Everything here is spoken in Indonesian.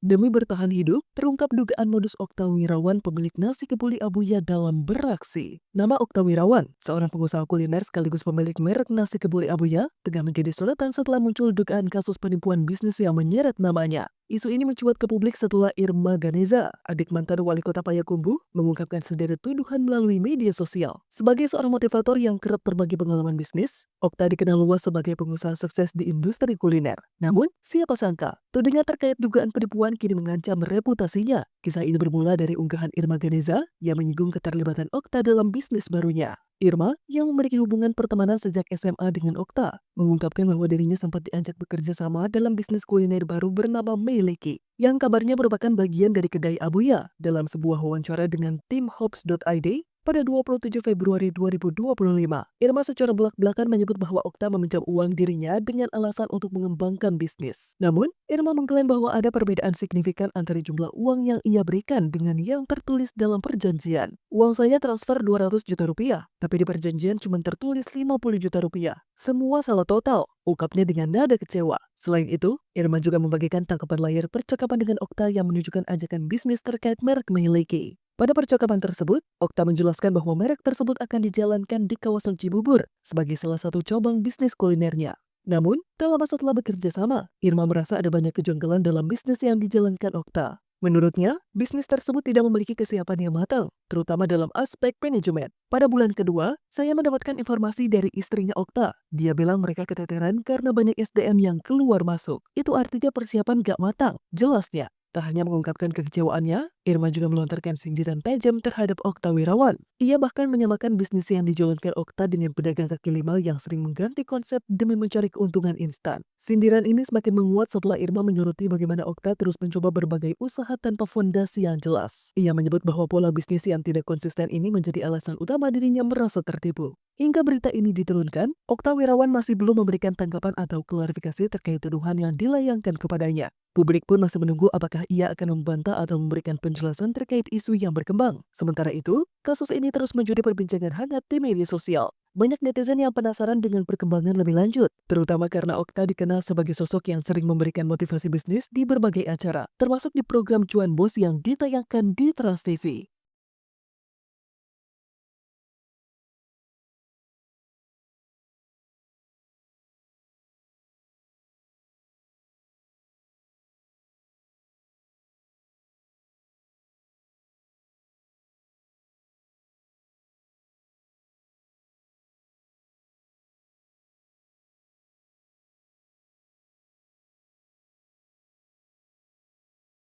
Demi bertahan hidup, terungkap dugaan modus Okta Wirawan pemilik nasi kebuli Abuya dalam beraksi. Nama Okta Wirawan, seorang pengusaha kuliner sekaligus pemilik merek nasi kebuli Abuya, tengah menjadi sorotan setelah muncul dugaan kasus penipuan bisnis yang menyeret namanya. Isu ini mencuat ke publik setelah Irma Ganeza, adik mantan wali kota Payakumbuh, mengungkapkan sederet tuduhan melalui media sosial. Sebagai seorang motivator yang kerap berbagi pengalaman bisnis, Okta dikenal luas sebagai pengusaha sukses di industri kuliner. Namun, siapa sangka, tudingan terkait dugaan penipuan kini mengancam reputasinya. Kisah ini bermula dari unggahan Irma Ganeza yang menyinggung keterlibatan Okta dalam bisnis barunya. Irma, yang memiliki hubungan pertemanan sejak SMA dengan Okta, mengungkapkan bahwa dirinya sempat diajak bekerja sama dalam bisnis kuliner baru bernama Meileki, yang kabarnya merupakan bagian dari kedai Abuya. Dalam sebuah wawancara dengan tim Hops.id, pada 27 Februari 2025, Irma secara belak-belakan menyebut bahwa Okta meminjam uang dirinya dengan alasan untuk mengembangkan bisnis. Namun, Irma mengklaim bahwa ada perbedaan signifikan antara jumlah uang yang ia berikan dengan yang tertulis dalam perjanjian. Uang saya transfer 200 juta rupiah, tapi di perjanjian cuma tertulis 50 juta rupiah. Semua salah total, ungkapnya dengan nada kecewa. Selain itu, Irma juga membagikan tangkapan layar percakapan dengan Okta yang menunjukkan ajakan bisnis terkait merek Meileki. Pada percakapan tersebut, Okta menjelaskan bahwa merek tersebut akan dijalankan di kawasan Cibubur sebagai salah satu cabang bisnis kulinernya. Namun, tak lama setelah bekerja sama, Irma merasa ada banyak kejanggalan dalam bisnis yang dijalankan Okta. Menurutnya, bisnis tersebut tidak memiliki kesiapan yang matang, terutama dalam aspek manajemen. Pada bulan kedua, saya mendapatkan informasi dari istrinya Okta. Dia bilang mereka keteteran karena banyak SDM yang keluar masuk. Itu artinya persiapan gak matang, jelasnya. Tak hanya mengungkapkan kekecewaannya, Irma juga melontarkan sindiran tajam terhadap Okta Wirawan. Ia bahkan menyamakan bisnis yang dijalankan Okta dengan pedagang kaki lima yang sering mengganti konsep demi mencari keuntungan instan. Sindiran ini semakin menguat setelah Irma menyoroti bagaimana Okta terus mencoba berbagai usaha tanpa fondasi yang jelas. Ia menyebut bahwa pola bisnis yang tidak konsisten ini menjadi alasan utama dirinya merasa tertipu. Hingga berita ini diturunkan, Okta Wirawan masih belum memberikan tanggapan atau klarifikasi terkait tuduhan yang dilayangkan kepadanya. Publik pun masih menunggu apakah ia akan membantah atau memberikan penjelasan terkait isu yang berkembang. Sementara itu, kasus ini terus menjadi perbincangan hangat di media sosial. Banyak netizen yang penasaran dengan perkembangan lebih lanjut, terutama karena Okta dikenal sebagai sosok yang sering memberikan motivasi bisnis di berbagai acara, termasuk di program Cuan Bos yang ditayangkan di Trans TV.